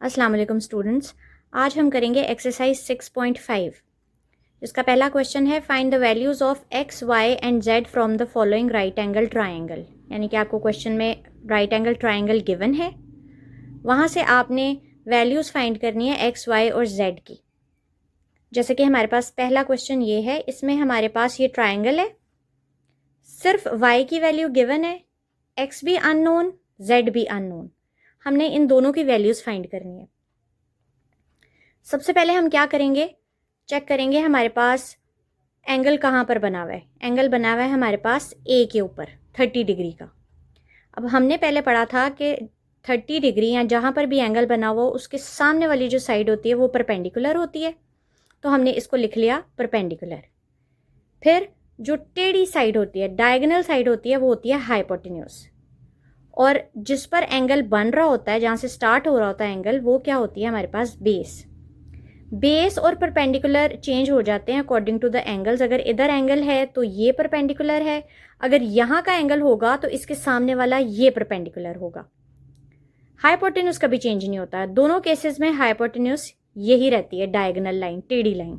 अस्सलाम वालेकुम स्टूडेंट्स। आज हम करेंगे एक्सरसाइज 6.5 जिसका पहला क्वेश्चन है find the values of X Y and Z from the following right angle triangle. यानी कि आपको क्वेश्चन में राइट एंगल ट्राइंगल गिवन है, वहाँ से आपने वैल्यूज़ फाइंड करनी है एक्स वाई और जेड की। जैसे कि हमारे पास पहला क्वेश्चन ये है, इसमें हमारे पास ये ट्राइंगल है, सिर्फ वाई की वैल्यू गिवन है, एक्स भी अननोन जेड भी अननोन। हमने इन दोनों की वैल्यूज़ फाइंड करनी है। सबसे पहले हम क्या करेंगे, चेक करेंगे हमारे पास एंगल कहाँ पर बना हुआ है। एंगल बना हुआ है हमारे पास ए के ऊपर 30 डिग्री का। अब हमने पहले पढ़ा था कि 30 डिग्री या जहाँ पर भी एंगल बना हुआ हो उसके सामने वाली जो साइड होती है वो परपेंडिकुलर होती है, तो हमने इसको लिख लिया परपेंडिकुलर। फिर जो टेढ़ी साइड होती है, डायगोनल साइड होती है, वो होती है हाइपोटेन्यूज। और जिस पर एंगल बन रहा होता है, जहाँ से स्टार्ट हो रहा होता है एंगल, वो क्या होती है हमारे पास बेस। बेस और परपेंडिकुलर चेंज हो जाते हैं अकॉर्डिंग टू द एंगल्स। अगर इधर एंगल है तो ये परपेंडिकुलर है, अगर यहाँ का एंगल होगा तो इसके सामने वाला ये परपेंडिकुलर होगा। हाइपोटेन्यूज कभी चेंज नहीं होता है, दोनों केसेस में हाइपोटेन्यूज यही रहती है, डायगोनल लाइन, टेढ़ी लाइन।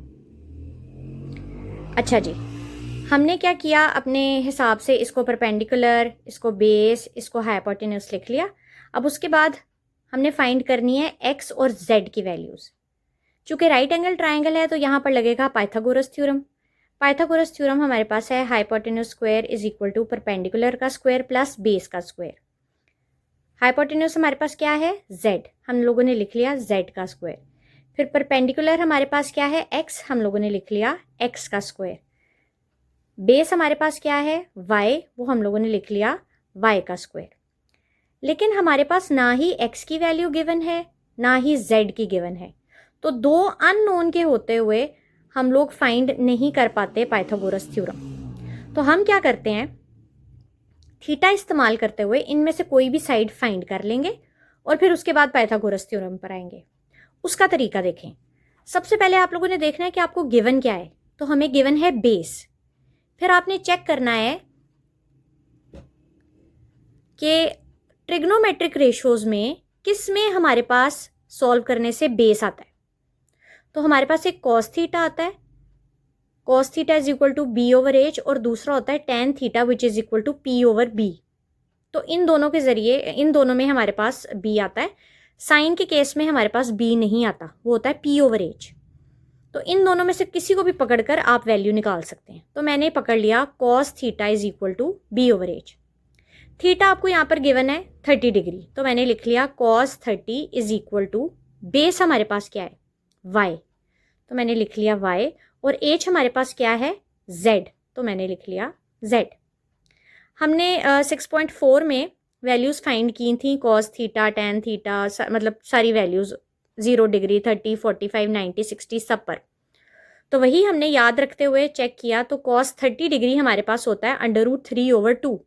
अच्छा जी, हमने क्या किया, अपने हिसाब से इसको परपेंडिकुलर, इसको बेस, इसको हाइपोटेन्यूज लिख लिया। अब उसके बाद हमने फाइंड करनी है एक्स और जेड की वैल्यूज़। चूंकि राइट एंगल ट्राइंगल है तो यहाँ पर लगेगा पाइथागोरस थ्योरम। पाइथागोरस थ्योरम हमारे पास है hypotenuse square is equal to perpendicular का स्क्वायर प्लस बेस का स्क्वायर। हाइपोटेन्यूज हमारे पास क्या है, जेड, हम लोगों ने लिख लिया जेड का स्क्वायर। फिर परपेंडिकुलर हमारे पास क्या है, एक्स, हम लोगों ने लिख लिया एक्स का स्क्वायर। बेस हमारे पास क्या है, वाई, वो हम लोगों ने लिख लिया वाई का स्क्वायर। लेकिन हमारे पास ना ही एक्स की वैल्यू गिवन है ना ही जेड की गिवन है, तो दो अननोन के होते हुए हम लोग फाइंड नहीं कर पाते पाइथागोरस थ्योरम। तो हम क्या करते हैं, थीटा इस्तेमाल करते हुए इनमें से कोई भी साइड फाइंड कर लेंगे और फिर उसके बाद पाइथागोरस थ्योरम पर आएंगे। उसका तरीका देखें। सबसे पहले आप लोगों ने देखना है कि आपको गिवन क्या है, तो हमें गिवन है बेस। फिर आपने चेक करना है कि ट्रिग्नोमेट्रिक रेशियोज में किस में हमारे पास सॉल्व करने से बेस आता है। तो हमारे पास एक कॉस थीटा आता है, cos theta is equal to B over H, और दूसरा होता है tan theta which is equal to P over B. तो इन दोनों के जरिए, इन दोनों में हमारे पास बी आता है। साइन के केस में हमारे पास बी नहीं आता, वो होता है पी ओवर एच। तो इन दोनों में से किसी को भी पकड़कर आप वैल्यू निकाल सकते हैं। तो मैंने पकड़ लिया cos theta is equal to B over H. Theta आपको यहाँ पर गिवन है 30 डिग्री, तो मैंने लिख लिया cos 30 is equal to, base हमारे पास क्या है, वाई, तो मैंने लिख लिया y, और एच हमारे पास क्या है, z, तो मैंने लिख लिया z। हमने 6.4 में वैल्यूज़ फाइंड की थी, कॉस थीटा, टेन थीटा, मतलब सारी वैल्यूज़ 0 डिग्री, 30, 45, 90, 60 सब पर। तो वही हमने याद रखते हुए चेक किया, तो कॉस 30 डिग्री हमारे पास होता है √3/2।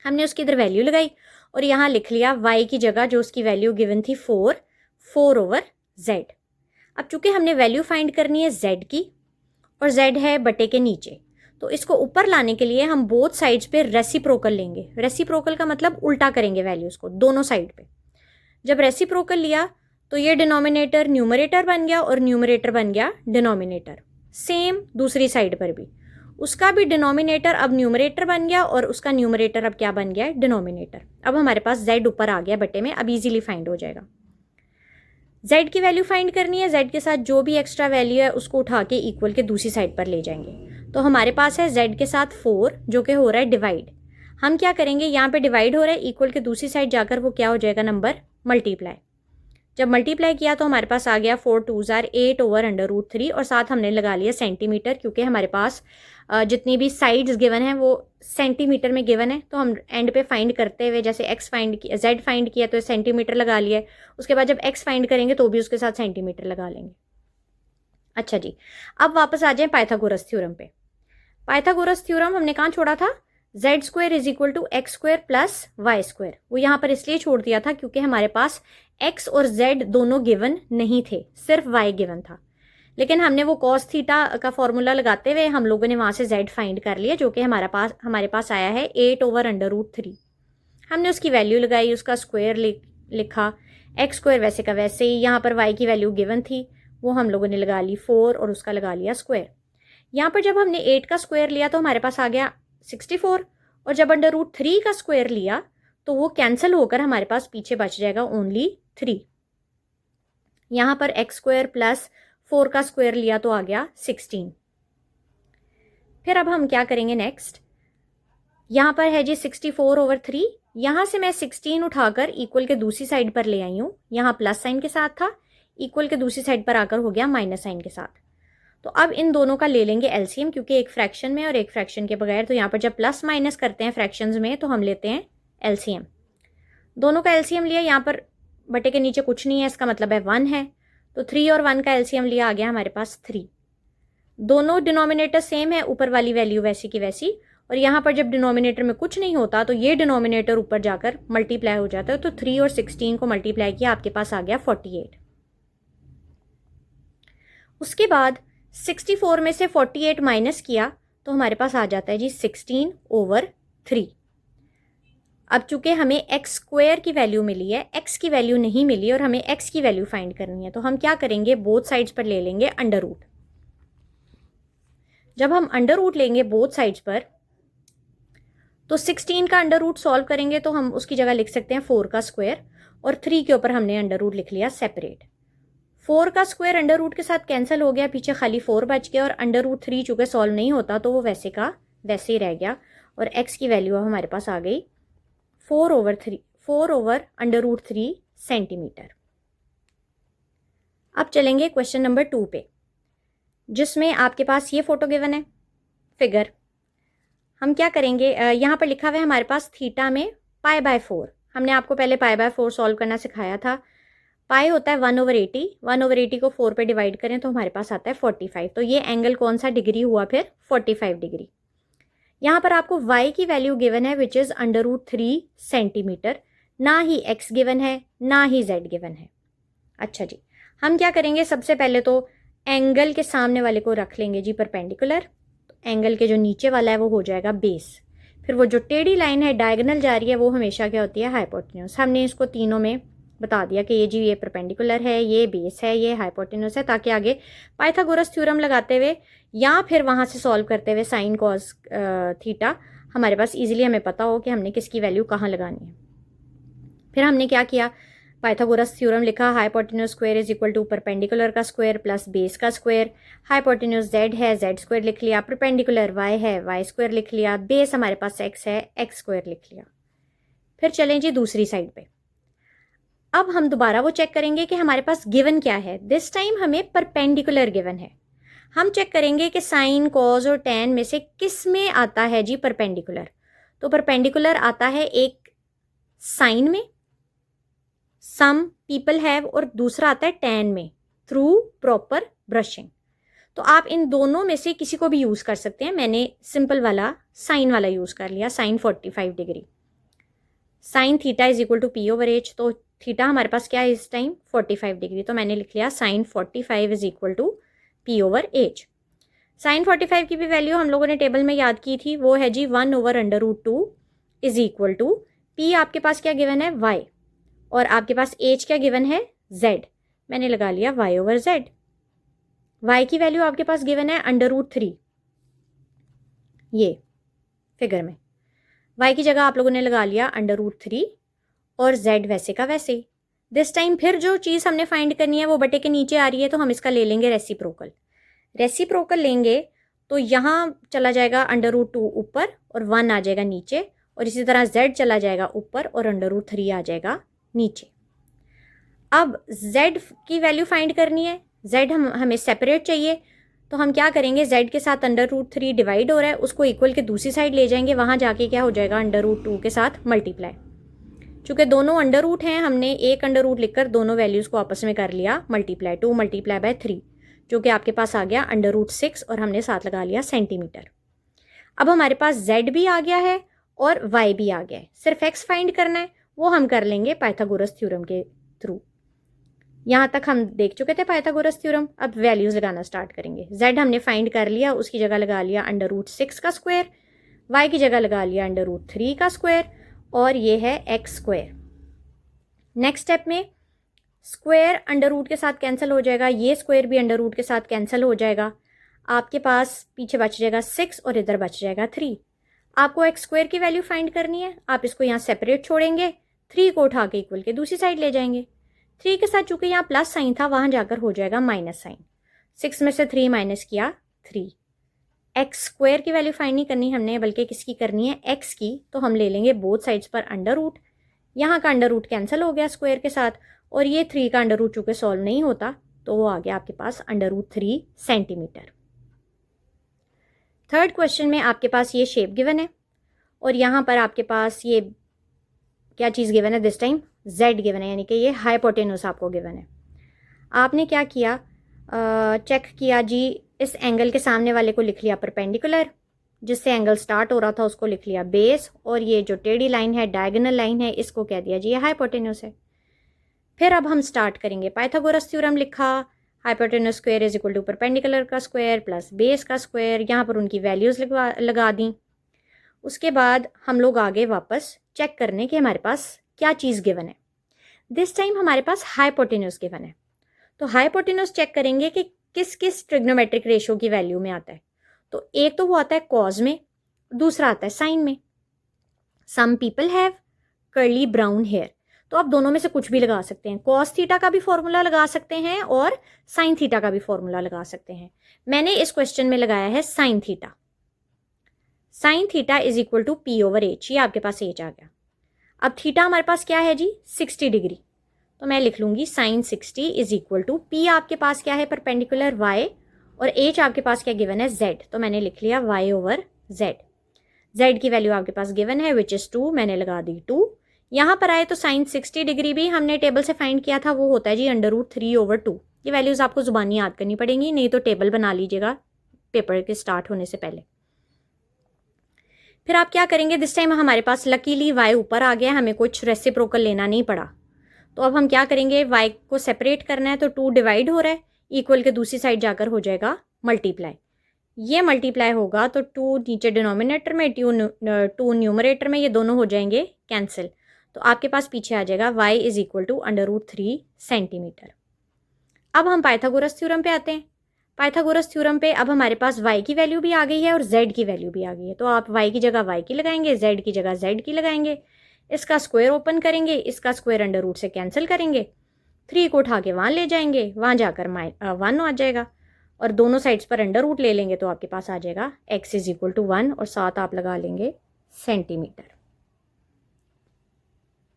हमने उसकी इधर वैल्यू लगाई और यहाँ लिख लिया y की जगह जो उसकी वैल्यू गिवन थी 4/z। अब चूंकि हमने वैल्यू फाइंड करनी है z की और z है बटे के नीचे, तो इसको ऊपर लाने के लिए हम बोथ साइड्स पे रेसिप्रोकल लेंगे। रेसिप्रोकल का मतलब उल्टा करेंगे वैल्यूज़ को दोनों साइड पे। जब रेसिप्रोकल लिया तो ये डिनोमिनेटर न्यूमरेटर बन गया और न्यूमरेटर बन गया डिनोमिनेटर। सेम दूसरी साइड पर भी उसका भी डिनोमिनेटर अब न्यूमरेटर बन गया और उसका न्यूमरेटर अब क्या बन गया है, डिनोमिनेटर। अब हमारे पास z ऊपर आ गया बटे में, अब इजीली फाइंड हो जाएगा। z की वैल्यू फाइंड करनी है, z के साथ जो भी एक्स्ट्रा वैल्यू है उसको उठा के इक्वल के दूसरी साइड पर ले जाएंगे। तो हमारे पास है z के साथ 4 जो कि हो रहा है डिवाइड। हम क्या करेंगे, यहाँ पे डिवाइड हो रहा है, इक्वल के दूसरी साइड जाकर वो क्या हो जाएगा, नंबर मल्टीप्लाई। जब मल्टीप्लाई किया तो हमारे पास आ गया 4 2s are 8/√3, और साथ हमने लगा लिया सेंटीमीटर, क्योंकि हमारे पास जितनी भी साइड्स गिवन है वो सेंटीमीटर में गिवन है। तो हम एंड पे फाइंड करते हुए, जैसे एक्स फाइंड किया, जेड फाइंड किया तो सेंटीमीटर लगा लिया, उसके बाद जब एक्स फाइंड करेंगे तो भी उसके साथ सेंटीमीटर लगा लेंगे। अच्छा जी, अब वापस आ जाए पाइथागोरस थ्योरम पे। पाइथागोरस थ्योरम हमने कहाँ छोड़ा था, z² is equal to X square plus Y square. वो यहाँ पर इसलिए छोड़ दिया था क्योंकि हमारे पास x और z दोनों गिवन नहीं थे, सिर्फ y गिवन था। लेकिन हमने वो कॉस थीटा का फॉर्मूला लगाते हुए हम लोगों ने वहाँ से z फाइंड कर लिया, जो कि हमारे पास आया है 8/√3। हमने उसकी वैल्यू लगाई, उसका स्क्वायर लिखा, एक्स स्क्वायर वैसे का वैसे ही, यहाँ पर वाई की वैल्यू गिवन थी, वो हम लोगों ने लगा ली 4 और उसका लगा लिया स्क्वायर। यहाँ पर जब हमने 8 का स्क्वायर लिया तो हमारे पास आ गया 64, और जब √3 का स्क्वायर लिया तो वो कैंसिल होकर हमारे पास पीछे बच जाएगा ओनली 3। यहाँ पर एक्स स्क्वायर प्लस 4 का स्क्वायर लिया तो आ गया 16। फिर अब हम क्या करेंगे नेक्स्ट, यहाँ पर है जी 64/3, यहाँ से मैं 16 उठाकर इक्वल के दूसरी साइड पर ले आई हूँ, यहाँ प्लस साइन के साथ था, इक्वल के दूसरी साइड पर आकर हो गया माइनस साइन के साथ। तो अब इन दोनों का ले लेंगे एलसीएम, क्योंकि एक फ्रैक्शन में और एक फ्रैक्शन के बगैर, तो यहाँ पर जब प्लस माइनस करते हैं फ्रैक्शंस में तो हम लेते हैं एलसीएम। दोनों का एलसीएम लिया, यहाँ पर बटे के नीचे कुछ नहीं है, इसका मतलब है 1 है, तो 3 और 1 का एलसीएम लिया, आ गया हमारे पास 3। दोनों डिनोमिनेटर सेम है, ऊपर वाली वैल्यू वैसी की वैसी, और यहाँ पर जब डिनोमिनेटर में कुछ नहीं होता तो ये डिनोमिनेटर ऊपर जाकर मल्टीप्लाई हो जाता है, तो 3 और 16 को मल्टीप्लाई किया, आपके पास आ गया 48। उसके बाद 64 में से 48 माइनस किया तो हमारे पास आ जाता है जी 16/3। अब चूंकि हमें एक्स स्क्वायर की वैल्यू मिली है, एक्स की वैल्यू नहीं मिली और हमें एक्स की वैल्यू फाइंड करनी है, तो हम क्या करेंगे, बोथ साइड्स पर ले लेंगे अंडर रूट। जब हम अंडर रूट लेंगे बोथ साइड्स पर, तो 16 का अंडर रूट सॉल्व करेंगे तो हम उसकी जगह लिख सकते हैं 4 का स्क्वायर, और 3 के ऊपर हमने अंडर रूट लिख लिया सेपरेट। 4 का स्क्वायर अंडर रूट के साथ कैंसिल हो गया, पीछे खाली 4 बच गया, और अंडर रूट 3 चूंकि सॉल्व नहीं होता तो वो वैसे का वैसे ही रह गया, और एक्स की वैल्यू हमारे पास आ गई 4/√3 सेंटीमीटर। अब चलेंगे क्वेश्चन नंबर 2 पे, जिसमें आपके पास ये फोटो गिवन है फिगर। हम क्या करेंगे, यहाँ पर लिखा हुआ है हमारे पास थीटा में π/4। हमने आपको पहले π/4 सॉल्व करना सिखाया था। पाई होता है 1/80, 1/80 को 4 पे डिवाइड करें तो हमारे पास आता है 45। तो ये एंगल कौन सा डिग्री हुआ, फिर 45 डिग्री। यहाँ पर आपको y की वैल्यू गिवन है विच इज़ √3 सेंटीमीटर, ना ही x गिवन है ना ही z गिवन है। अच्छा जी, हम क्या करेंगे, सबसे पहले तो एंगल के सामने वाले को रख लेंगे जी परपेंडिकुलर, तो एंगल के जो नीचे वाला है वो हो जाएगा बेस। फिर वो जो टेढ़ी लाइन है डायगोनल जा रही है वो हमेशा क्या होती है, हाइपोटेन्यूज। हमने इसको तीनों में बता दिया कि ये परपेंडिकुलर है, ये बेस है, ये हाइपोटेन्यूज है, ताकि आगे पाइथागोरस थ्योरम लगाते हुए या फिर वहाँ से सॉल्व करते हुए साइन कॉस थीटा हमारे पास इजीली हमें पता हो कि हमने किसकी वैल्यू कहाँ लगानी है। फिर हमने क्या किया, पाइथागोरस थ्योरम लिखा, hypotenuse square is equal to perpendicular का स्क्वायर प्लस बेस का स्क्वायर। हाइपोटेन्यूज z है, z स्क्वायर लिख लिया, परपेंडिकुलर y है, y स्क्वायर लिख लिया, बेस हमारे पास x है, x स्क्वायर लिख लिया। फिर चलें जी दूसरी साइड पे। अब हम दोबारा वो चेक करेंगे कि हमारे पास गिवन क्या है। दिस टाइम हमें परपेंडिकुलर गिवन है। हम चेक करेंगे कि साइन कॉज और टैन में से किस में आता है जी परपेंडिकुलर। तो परपेंडिकुलर आता है एक साइन में, सम पीपल हैव, और दूसरा आता है टैन में थ्रू प्रॉपर ब्रशिंग। तो आप इन दोनों में से किसी को भी यूज़ कर सकते हैं। मैंने सिंपल वाला साइन वाला यूज़ कर लिया, sine 45 degree. Sine theta is equal to p/h, तो थीटा हमारे पास क्या है इस टाइम 45 डिग्री, तो मैंने लिख लिया sine 45 is equal to p/h। Sine 45 की भी वैल्यू हम लोगों ने टेबल में याद की थी, वो है जी 1/√2 इज इक्वल टू p, आपके पास क्या गिवन है y, और आपके पास h क्या गिवन है z, मैंने लगा लिया y/z। y की वैल्यू आपके पास गिवन है √3, ये फिगर में y की जगह आप लोगों ने लगा लिया √3 और z वैसे का वैसे ही। दिस टाइम फिर जो चीज़ हमने फाइंड करनी है वो बटे के नीचे आ रही है, तो हम इसका ले लेंगे रेसिप्रोकल। रेसिप्रोकल लेंगे तो यहाँ चला जाएगा √2 ऊपर और 1 आ जाएगा नीचे, और इसी तरह z चला जाएगा ऊपर और √3 आ जाएगा नीचे। अब z की वैल्यू फाइंड करनी है, z हमें सेपरेट चाहिए, तो हम क्या करेंगे, z के साथ √3 डिवाइड हो रहा है, उसको इक्वल के दूसरी साइड ले जाएंगे, वहाँ जाके क्या हो जाएगा √2 के साथ मल्टीप्लाई। चूँकि दोनों अंडर रूट हैं, हमने एक अंडर रूट लिखकर दोनों वैल्यूज़ को आपस में कर लिया मल्टीप्लाई, 2 × 3, जो कि आपके पास आ गया √6, और हमने साथ लगा लिया सेंटीमीटर। अब हमारे पास z भी आ गया है और y भी आ गया है, सिर्फ x फाइंड करना है, वो हम कर लेंगे पाइथागोरस थ्योरम के थ्रू। यहाँ तक हम देख चुके थे पाइथागोरस थ्योरम, अब वैल्यूज़ लगाना स्टार्ट करेंगे। z हमने फाइंड कर लिया, उसकी जगह लगा लिया √6 का स्क्वायर, y की जगह लगा लिया √3 का स्क्वायर, और ये है x स्क्वायर। नेक्स्ट स्टेप में स्क्वायर अंडर रूट के साथ कैंसिल हो जाएगा, ये स्क्वायर भी अंडर रूट के साथ कैंसिल हो जाएगा। आपके पास पीछे बच जाएगा 6 और इधर बच जाएगा 3। आपको एक्स स्क्वायर की वैल्यू फाइंड करनी है। आप इसको यहाँ सेपरेट छोड़ेंगे, 3 को उठा के इक्वल के दूसरी साइड ले जाएंगे। 3 के साथ चूंकि यहाँ प्लस साइन था, वहाँ जाकर हो जाएगा माइनस साइन। 6 में से 3 माइनस किया 3। एक्स स्क्वायर की वैल्यू फाइंड नहीं करनी हमने, बल्कि किसकी करनी है, एक्स की। तो हम ले लेंगे बोथ साइड्स पर अंडर रूट। यहाँ का अंडर रूट कैंसिल हो गया स्क्वायर के साथ, और ये 3 का अंडर रूट चूंकि सॉल्व नहीं होता तो वो आ गया आपके पास under root 3 centimetre. Third question में आपके पास ये शेप गिवन है और यहाँ पर आपके पास ये क्या चीज़ गिवन है, दिस टाइम जेड गिवन है, यानी कि ये हाइपोटेन्यूस आपको गिवन है। आपने क्या किया, चेक किया जी, इस एंगल के सामने वाले को लिख लिया परपेंडिकुलर, जिससे एंगल स्टार्ट हो रहा था उसको लिख लिया बेस, और ये जो टेढ़ी लाइन है, डायगोनल लाइन है, इसको कह दिया जी ये हाइपोटेन्यूस है। फिर अब हम स्टार्ट करेंगे, पाइथागोरस थ्योरम लिखा, hypotenuse square is equal to perpendicular का स्क्वायर प्लस बेस का स्क्वायर, यहाँ पर उनकी वैल्यूज़ लगा दी। उसके बाद हम लोग आगे वापस चेक करने कि हमारे पास क्या चीज़ गिवन है। दिस टाइम हमारे पास हाइपोटेन्यूस गिवन है, तो हाइपोटेन्यूस चेक करेंगे कि किस किस ट्रिग्नोमेट्रिक रेशियो की वैल्यू में आता है। तो एक तो वो आता है कॉज में, दूसरा आता है साइन में। Some people have curly brown hair, तो आप दोनों में से कुछ भी लगा सकते हैं। कॉस थीटा का भी फॉर्मूला लगा सकते हैं और साइन थीटा का भी फॉर्मूला लगा सकते हैं। मैंने इस क्वेश्चन में लगाया है sine theta. Sine theta is equal to P over H, ये आपके पास एच आ गया। अब थीटा हमारे पास क्या है जी, 60 डिग्री, तो मैं लिख लूंगी sine 60 is equal to P आपके पास क्या है, परपेंडिकुलर y, और एच आपके पास क्या गिवन है, z, तो मैंने लिख लिया y ओवर z। z की वैल्यू आपके पास गिवन है विच इज 2, मैंने लगा दी 2। यहाँ पर आए तो साइन 60 डिग्री भी हमने टेबल से फाइंड किया था, वो होता है जी अंडर रूट 3 ओवर 2। ये वैल्यूज़ आपको जुबानी याद करनी पड़ेंगी, नहीं तो टेबल बना लीजिएगा पेपर के स्टार्ट होने से पहले। फिर आप क्या करेंगे, दिस टाइम हमारे पास लकीली y ऊपर आ गया, हमें कुछ रेसिप्रोकल लेना नहीं पड़ा। तो अब हम क्या करेंगे, y को सेपरेट करना है, तो 2 डिवाइड हो रहा है, इक्वल के दूसरी साइड जाकर हो जाएगा मल्टीप्लाई। ये मल्टीप्लाई होगा तो 2 नीचे डिनोमिनेटर में, 2 न्यूमरेटर में, ये दोनों हो जाएंगे कैंसिल। तो आपके पास पीछे आ जाएगा y is equal to under root 3 centimetre. अब हम पाइथागोरस थ्योरम पे आते हैं। पाइथागोरस थ्योरम पे अब हमारे पास y की वैल्यू भी आ गई है और z की वैल्यू भी आ गई है, तो आप y की जगह y की लगाएंगे, z की जगह z की लगाएंगे। इसका स्क्वायर ओपन करेंगे, इसका स्क्वायर अंडर रूट से कैंसिल करेंगे, 3 को उठा के वहाँ ले जाएंगे, वहाँ जाकर 1 आ जाएगा, और दोनों साइड्स पर अंडर रूट ले लेंगे तो आपके पास आ जाएगा x इज इक्वल टू 1, और साथ आप लगा लेंगे सेंटीमीटर।